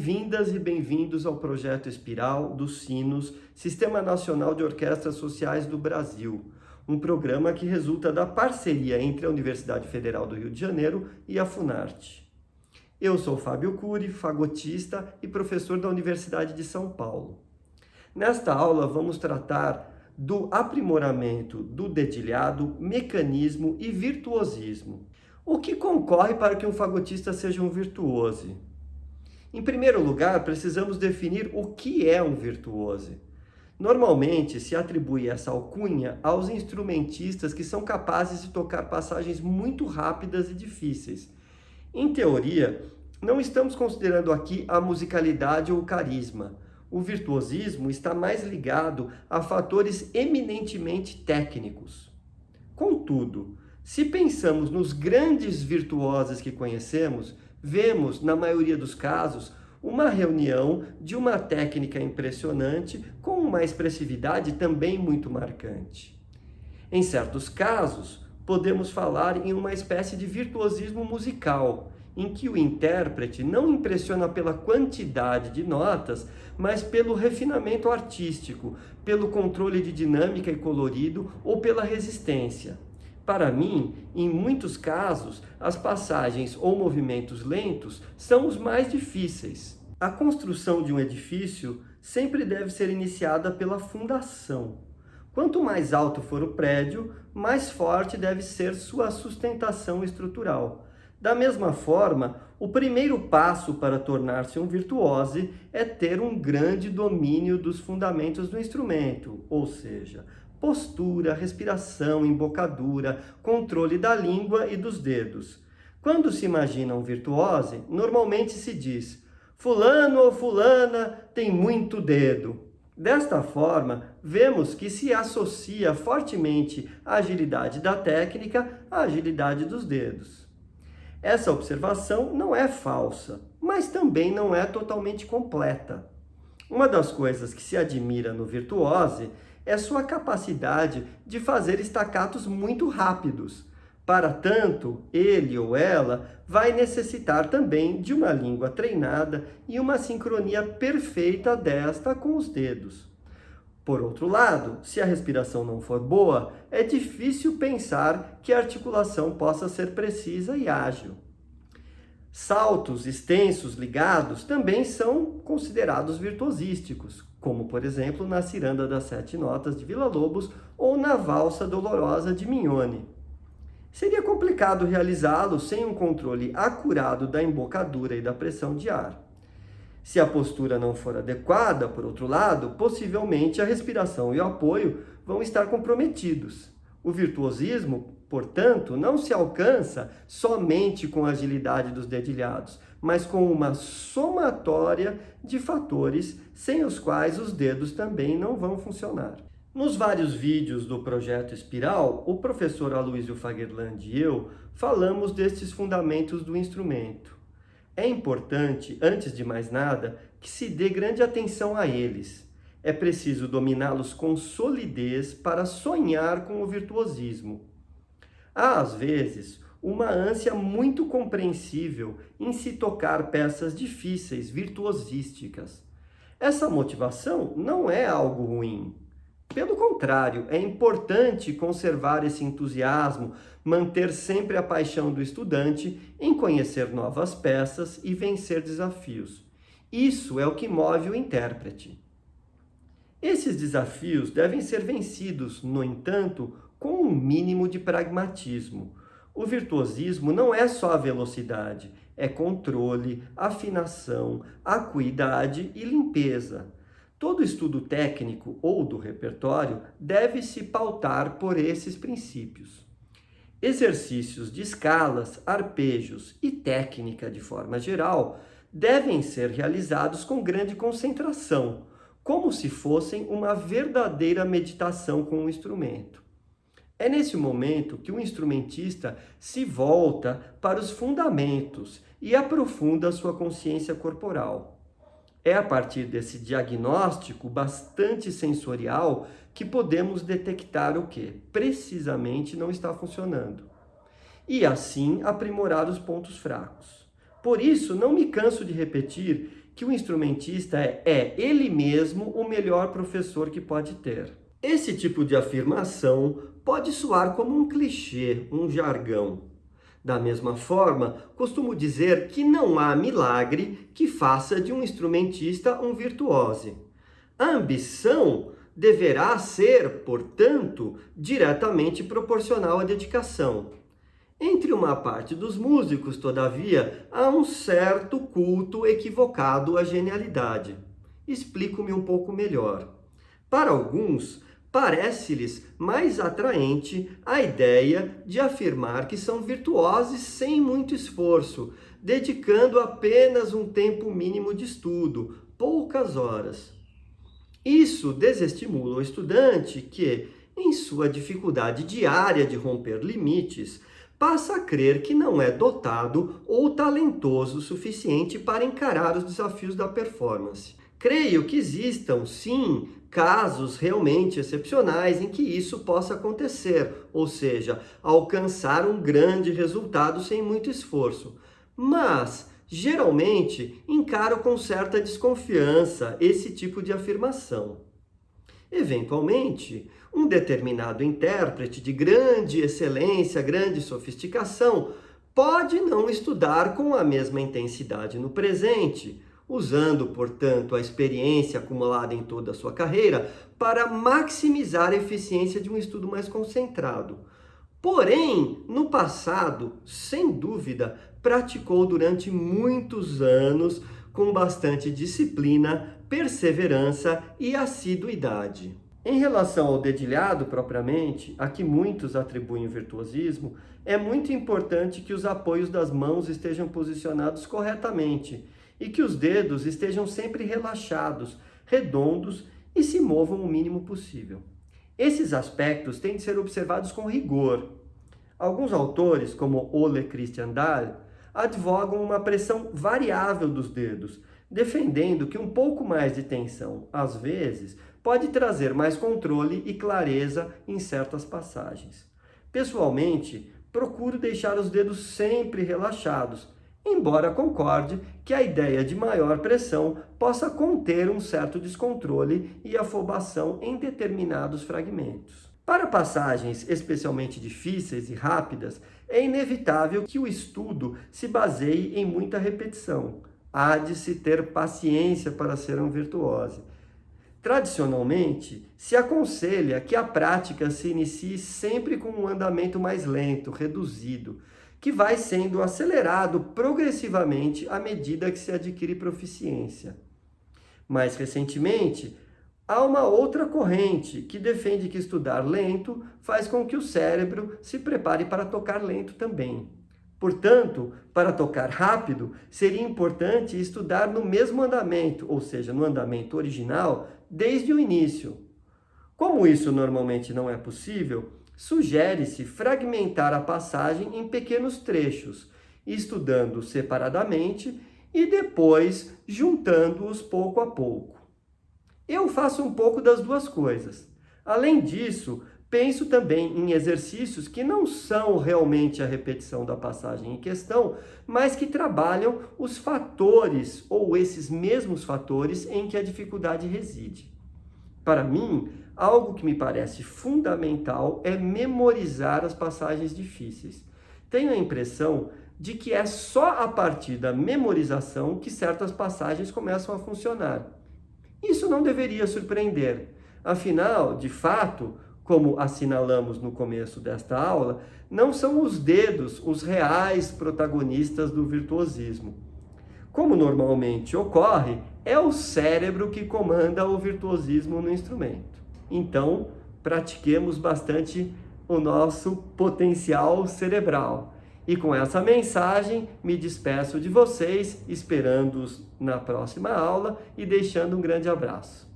Bem-vindas e bem-vindos ao projeto Espiral dos Sinos, Sistema Nacional de Orquestras Sociais do Brasil, um programa que resulta da parceria entre a Universidade Federal do Rio de Janeiro e a Funarte. Eu sou Fábio Cury, fagotista e professor da Universidade de São Paulo. Nesta aula vamos tratar do aprimoramento do dedilhado, mecanismo e virtuosismo. O que concorre para que um fagotista seja um virtuose? Em primeiro lugar, precisamos definir o que é um virtuose. Normalmente se atribui essa alcunha aos instrumentistas que são capazes de tocar passagens muito rápidas e difíceis. Em teoria, não estamos considerando aqui a musicalidade ou o carisma. O virtuosismo está mais ligado a fatores eminentemente técnicos. Contudo, se pensamos nos grandes virtuosos que conhecemos, vemos, na maioria dos casos, uma reunião de uma técnica impressionante com uma expressividade também muito marcante. Em certos casos, podemos falar em uma espécie de virtuosismo musical, em que o intérprete não impressiona pela quantidade de notas, mas pelo refinamento artístico, pelo controle de dinâmica e colorido ou pela resistência. Para mim, em muitos casos, as passagens ou movimentos lentos são os mais difíceis. A construção de um edifício sempre deve ser iniciada pela fundação. Quanto mais alto for o prédio, mais forte deve ser sua sustentação estrutural. Da mesma forma, o primeiro passo para tornar-se um virtuose é ter um grande domínio dos fundamentos do instrumento, ou seja, postura, respiração, embocadura, controle da língua e dos dedos. Quando se imagina um virtuose, normalmente se diz: fulano ou fulana tem muito dedo. Desta forma, vemos que se associa fortemente a agilidade da técnica à agilidade dos dedos. Essa observação não é falsa, mas também não é totalmente completa. Uma das coisas que se admira no virtuose é sua capacidade de fazer staccatos muito rápidos. Para tanto, ele ou ela vai necessitar também de uma língua treinada e uma sincronia perfeita desta com os dedos. Por outro lado, se a respiração não for boa, é difícil pensar que a articulação possa ser precisa e ágil. Saltos extensos ligados também são considerados virtuosísticos, como por exemplo na Ciranda das Sete Notas de Villa-Lobos ou na Valsa Dolorosa de Mignone. Seria complicado realizá-lo sem um controle acurado da embocadura e da pressão de ar. Se a postura não for adequada, por outro lado, possivelmente a respiração e o apoio vão estar comprometidos. O virtuosismo, portanto, não se alcança somente com a agilidade dos dedilhados, mas com uma somatória de fatores sem os quais os dedos também não vão funcionar. Nos vários vídeos do projeto Espiral, o professor Aloysio Fagerland e eu falamos destes fundamentos do instrumento. É importante, antes de mais nada, que se dê grande atenção a eles. É preciso dominá-los com solidez para sonhar com o virtuosismo. Há, às vezes, uma ânsia muito compreensível em se tocar peças difíceis, virtuosísticas. Essa motivação não é algo ruim. Pelo contrário, é importante conservar esse entusiasmo, manter sempre a paixão do estudante em conhecer novas peças e vencer desafios. Isso é o que move o intérprete. Esses desafios devem ser vencidos, no entanto, com um mínimo de pragmatismo. O virtuosismo não é só a velocidade, é controle, afinação, acuidade e limpeza. Todo estudo técnico ou do repertório deve se pautar por esses princípios. Exercícios de escalas, arpejos e técnica de forma geral devem ser realizados com grande concentração, como se fossem uma verdadeira meditação com o instrumento. É nesse momento que o instrumentista se volta para os fundamentos e aprofunda sua consciência corporal. É a partir desse diagnóstico bastante sensorial que podemos detectar o que precisamente não está funcionando. E assim aprimorar os pontos fracos. Por isso, não me canso de repetir que o instrumentista é ele mesmo o melhor professor que pode ter. Esse tipo de afirmação pode soar como um clichê, um jargão. Da mesma forma, costumo dizer que não há milagre que faça de um instrumentista um virtuose. A ambição deverá ser, portanto, diretamente proporcional à dedicação. Entre uma parte dos músicos, todavia, há um certo culto equivocado à genialidade. Explico-me um pouco melhor. Para alguns, parece-lhes mais atraente a ideia de afirmar que são virtuosos sem muito esforço, dedicando apenas um tempo mínimo de estudo, poucas horas. Isso desestimula o estudante que, em sua dificuldade diária de romper limites, passa a crer que não é dotado ou talentoso o suficiente para encarar os desafios da performance. Creio que existam, sim, casos realmente excepcionais em que isso possa acontecer, ou seja, alcançar um grande resultado sem muito esforço. Mas, geralmente, encaro com certa desconfiança esse tipo de afirmação. Eventualmente, um determinado intérprete de grande excelência, grande sofisticação, pode não estudar com a mesma intensidade no presente, usando, portanto, a experiência acumulada em toda a sua carreira para maximizar a eficiência de um estudo mais concentrado. Porém, no passado, sem dúvida, praticou durante muitos anos com bastante disciplina, perseverança e assiduidade. Em relação ao dedilhado propriamente, a que muitos atribuem o virtuosismo, é muito importante que os apoios das mãos estejam posicionados corretamente e que os dedos estejam sempre relaxados, redondos e se movam o mínimo possível. Esses aspectos têm de ser observados com rigor. Alguns autores, como Ole Christian Dahl, advogam uma pressão variável dos dedos, defendendo que um pouco mais de tensão, às vezes, pode trazer mais controle e clareza em certas passagens. Pessoalmente, procuro deixar os dedos sempre relaxados, embora concorde que a ideia de maior pressão possa conter um certo descontrole e afobação em determinados fragmentos. Para passagens especialmente difíceis e rápidas, é inevitável que o estudo se baseie em muita repetição. Há de se ter paciência para ser um virtuoso. Tradicionalmente, se aconselha que a prática se inicie sempre com um andamento mais lento, reduzido, que vai sendo acelerado progressivamente à medida que se adquire proficiência. Mais recentemente, há uma outra corrente que defende que estudar lento faz com que o cérebro se prepare para tocar lento também. Portanto, para tocar rápido, seria importante estudar no mesmo andamento, ou seja, no andamento original, desde o início. Como isso normalmente não é possível, sugere-se fragmentar a passagem em pequenos trechos, estudando separadamente e depois juntando-os pouco a pouco. Eu faço um pouco das duas coisas. Além disso, penso também em exercícios que não são realmente a repetição da passagem em questão, mas que trabalham os fatores ou esses mesmos fatores em que a dificuldade reside. Para mim, algo que me parece fundamental é memorizar as passagens difíceis. Tenho a impressão de que é só a partir da memorização que certas passagens começam a funcionar. Isso não deveria surpreender. Afinal, de fato, como assinalamos no começo desta aula, não são os dedos os reais protagonistas do virtuosismo. Como normalmente ocorre, é o cérebro que comanda o virtuosismo no instrumento. Então, pratiquemos bastante o nosso potencial cerebral. E com essa mensagem, me despeço de vocês, esperando-os na próxima aula e deixando um grande abraço.